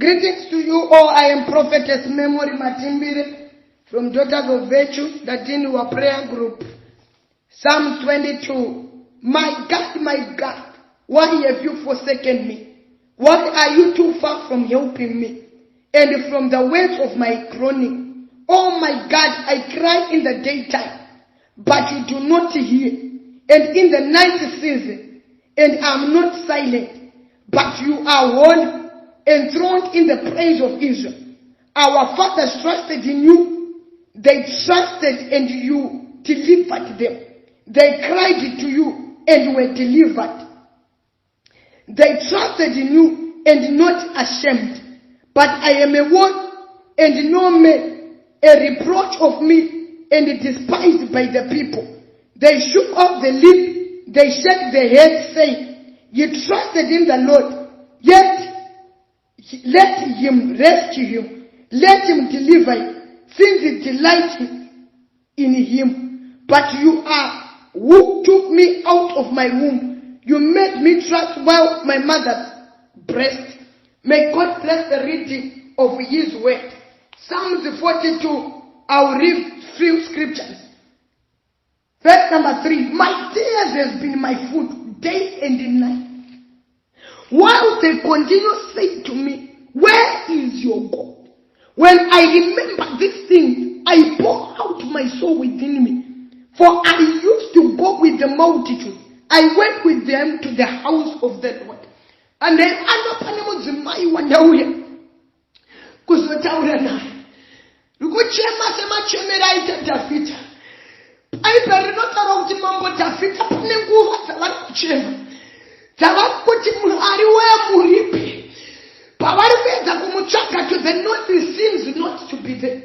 Greetings to you all. I am Prophetess Memory Matimbire from Daughters of Virtue, NDADHINIWA prayer group. Psalm 22. My God, why have you forsaken me? Why are you too far from helping me? And from the words of my groaning, oh my God, I cry in the daytime, but you do not hear, and in the night season, and I am not silent, but you are holy, enthroned in the praise of Israel. Our fathers trusted in you. They trusted and you delivered them. They cried to you and were delivered. They trusted in you and not ashamed. But I am a one and no man, a reproach of me and despised by the people. They shook off the lip, they shook their head, saying, ye trusted in the Lord, yet let him rescue him. Let him deliver him, since it delights in him. But you are who took me out of my womb. You made me trust while my mother's breast. May God bless the reading of his word. Psalms 42, I'll read few scriptures. Verse number 3. My tears has been my food day and night, while they continue saying to me, where is your God? When I remember these things, I pour out my soul within me. For I used to go with the multitude. I went with them to the house of the Lord. And then anopanimudzimai wandauya kuzotaura naye. Rukuchema sema chemera ita Davida. Aipa rinotaura kuti mambo Davida pane nguva dzavari kuchema. Dzavari kuti Mwari wemuripi. Pavari kuedza kumutsvaga to the north, he seems not to be there.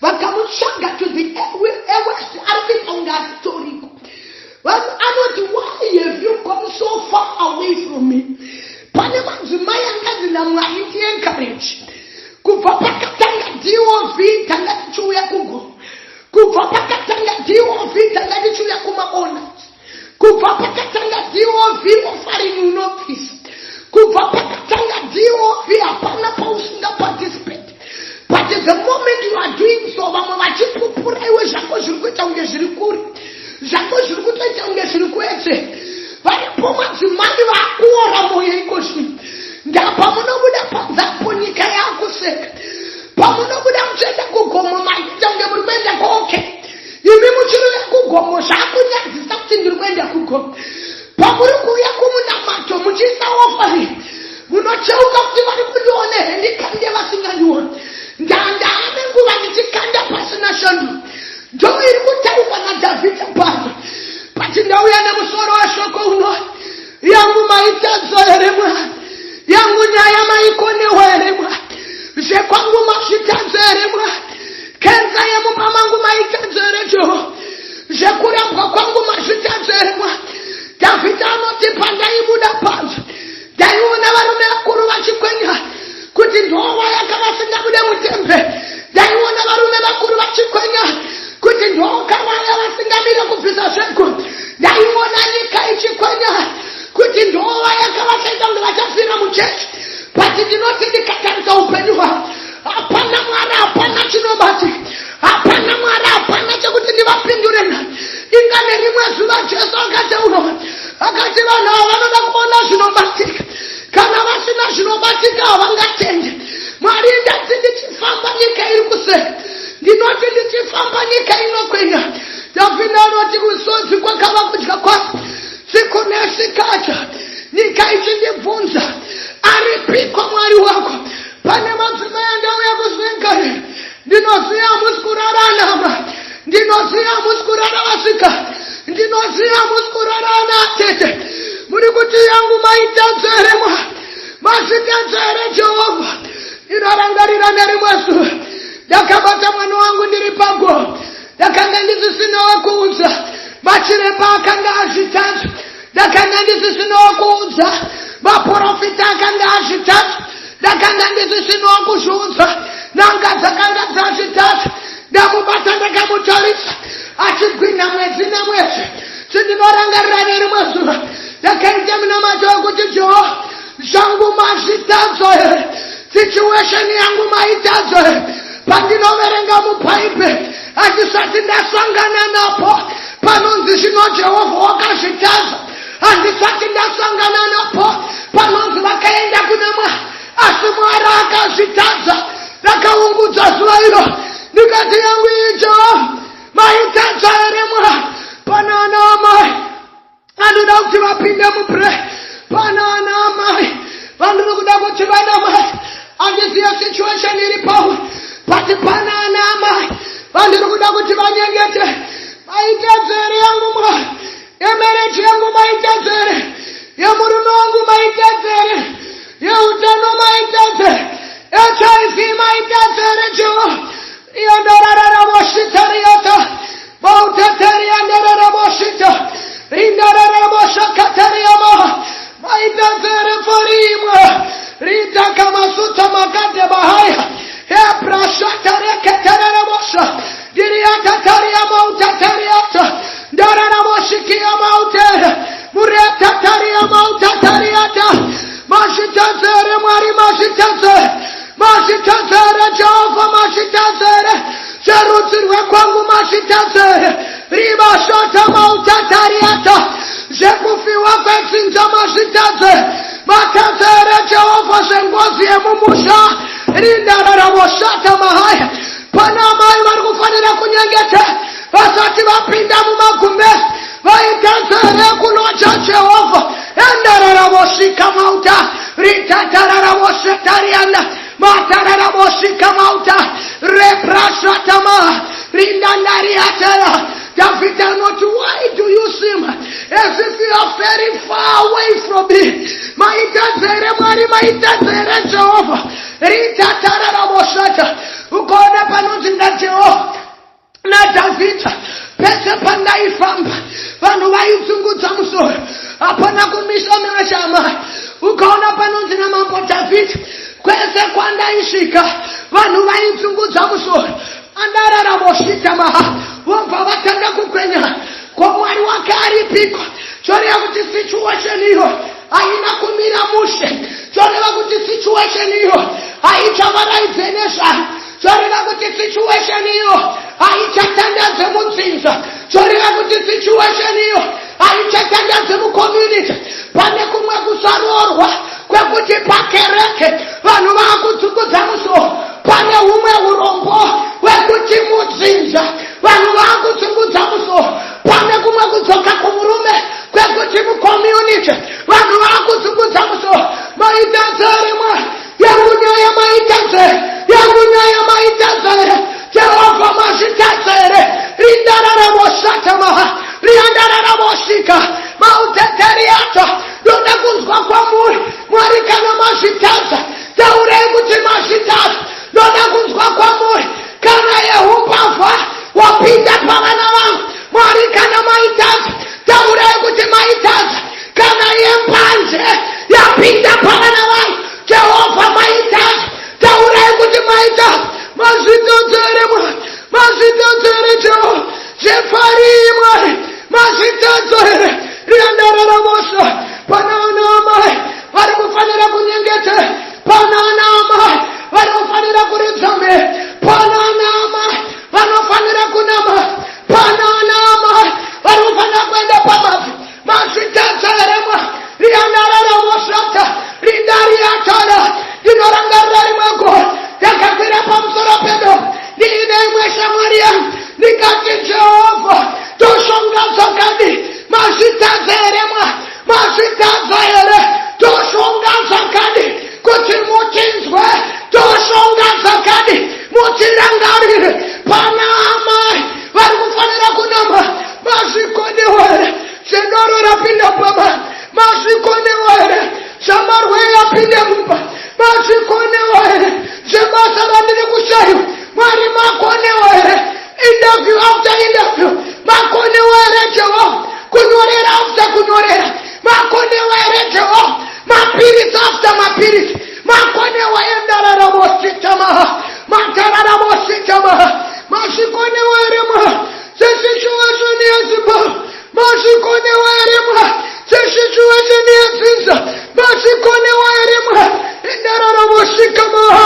Vakamutsvaga to the west, ari kuita kunge asitoriko. Anoti, why have you come so far away from me? Pane madzimai angazina Mwari encourage. Kubva pakatanga DOV tanga tichiuya kugomo. Kubva pakatanga DOV tanga tichiuya kumaonats. Kubva pakatanga DOV offering no peace. Kubva pakatanga DOV hapana pausinga participate. But the moment you are doing so, vamwe vachipupura iwe zvako zviri kuita kunge zviri kure. Zvako zviri kutoita kunge zviri kuedze. Varipo madzimai vakuora moyo ikoshi. Ndapamunobuda panzapo nyika yakuseka. Pamunobuda muchienda kugomo maita kunge muri kuenda koke. Imi muchiri kugomo zvakunyadzisa kuti ndiri kuenda kugomo. Pamuri kuuya kumunamato muchiisa ofari. Munocheuka kuti vari kundione hendikande vasingandione. Ndaane nguva ndichikanda pasina shando. Ndoo iri kutaurwa naDhavhidha pano. Pati ndauya nemusoro weshoko uno. Yangu maitadza here Mwari. Yangu nyaya maikonewa here Mwari. Zvekwangu mazvitadza here Mwari. Kenza yemupa mangu maitadza here Jehovha. Zvekurambwa kwangu mazvitadza here Mwari. Davhidha anoti pandaibuda panze, ndaiona varume vakuru vachikwenya kuti ndowa yakavasingabude mutembe. Ndaiona varume vakuru vachikwenya kuti ndoka vaya vasingamire kubvisa zvego. Ndaiona nyika ichikwenya kuti ndowa yakavasaita kunge vachafira muchechi. But ndinoti ndikatarisa upenyu hwavo, hapana Mwari, hapana chinobatika, hapana Mwari, hapana chekuti ndivapindure naye. Ingane rimwe zuva Jesu akataura akati vanhu ava vanoda kuona zvinobatika. Kana vasina zvinobatika havangatende. Mwari, ndati ndichifamba nyika iri kuseka, ndinoti ndichifamba nyika inokwenya. Davhidha anoti kusodzi kwakava kudya kwako, tsiku nesikati nyika ichindibvunza, aripiko Mwari wako? Pane madzimai andauya kuzvingarira. Ndinoziva hamusi kurarama, ndinoziva hamusi kurarasika, ndinoziva hamusi kurarana atete. Muri kuti yangu maitadza here Mwari, mazvitadza here Jehovha. Ndinorangarira nerimwe zuva ndakabata mwana wangu ndiri pagomo. Ndakanga ndisisina wekuudza machiremba akanga azvitadza. Ndakanga ndisisina wekuudza maprofita akanga azvitadza. Ndakanga ndisisina wekuzviudza n'anga dzakanga dzazvitadza. Ndamubata ndakamutarisa achigwinya mwedzi nemwedzi. Ndinorangarira nerimwe zuva ndakaita munamato wekuti Jehovha, zvangu mazvitadza here. situation yangu maitadza pandinoverenga mubhayibheri handisati ndasangana napo panonzi zvino Jehovha wakazvitadza, handisati ndasangana napo panonzi vakaenda kuna Mwari asi Mwari akazvitadza. Ndakaungudza zuva iro ndikati yangu iyi Jehovha maitadza here Mwari. Pana ana amai vanoda kuti vapinde mupre, pana ana amai vanori kuda kuti vana mai handiziye situation iri pamwe, but pana ana amai vanori kuda kuti vanyengete. Maitadza here yangu Mwari, yemereji yangu maitadza here, yemurume wangu maitadza here, yeutano maitadza here, HIV maitadza here Jehovha. Yandarararaboshitariata Bautateriandararaboshita Rindararaboshakatariama maitadza here forimwa Rita kamasuta makate bahaya Hebrashatareketarabosha Diriatatariama utatariata Dararaboshikia mautere Muriatatariama utatariata Mashitadza here Mwari mashitadza Mashitadza Jehova mashitadza Zerudzirwe kwangu mashitadza Ribashata mautatariata Zekufiwa kwedzinza mashitadza Matadza Jehova zengozi yemumusha Rindararaboshata mahaya. Pana amai vari kufanira kunyengeta vasati vapinda mumagumbe vaitadza kunocha Jehovha. Endararaboshika mauta Ritatararaboshetariana Matararaboshika mauta Reprashatama Rindandariatara. David, why do you seem as if you are very far away from me? Maitadza Mwari maitadza Jehovha Ritatararaboshata. Ukaona panonzi naJehovha naDavhidha pese pandaifamba vanhu vaitsungudza musoro hapana kumisa measha amai. Ukaona panonzi namambo Dhavhidha kwese kwandaisvika vanhu vaitsungudza musoro andararaboshita maha vobva vatanga kukwenya kwamwari wake aripiko. Choreva kuti situation iyo haina kumira mushe. Choreva kuti situation iyo haichavaraidzene. Choreva kuti situation iyo haichatandadze mudzinza. Choreva kuti situation iyo haichatandadze mucommunity. Pane kumwe kusarorwa kwekuti pakereke vanhu vakudzungudza musoro. Pane humwe urombo hwekuti mudzinza vanhu vakudzungudza musoro. Pane kumwe kudzoka kumurume kwekuti mucommunity vanhu vakudzungudza musoro. Maitadza here Mwari yangu nyaya maitadza yangu nyaya maitadza Jehova mashitadza here Rindararaboshata maha Riandararaboshika mauteteriata. Ndoda kunzwa kwamuri Mwari kana mashitadza taurei kuti mashitadza. Ndoda kunzwa kwamuri kana yehumbavha wapinda pavana vangu Mwari kana maitadza taurei kuti maitadza. Kana yembanje yapinda pavana vangu Jehova maitadza taurei kuti maitadza. Mashitadza here Mwari mashitadza here Jehova Zefari Mwari mashitadza here Riandararabosha. Pana ana amai vari kufanira kunyengeta. Pana ana amai vari kufanira kuridzame. Pana ana amai vanofanira kunama. Pana ana amai vari kufanira kuenda pamabvi. Mashitadza here Mwari Riandararaboshata Rindariatara. Ndinorangarira rimwe gore ndakakwira pamusoro pedo ndiine imwe shamwari yangu ndikati Jehovha toshongadza kadi mashitadza here Mwari mashitadza here toshongadza kadi kuti mutinzwe toshongadza kadi mutirangarire. Pana amai vari kufanira kunama mazvikoniwa here zendoro rapinda pamai mazvikoniwa here zvamarwei apinde mumba mazvikoniwa here zvebasa randiri kushayiwa Mwari makoniwa here interview after interview makoniwa here Jehovha kunyorera after kunyorera makoniwa here vosvika mahali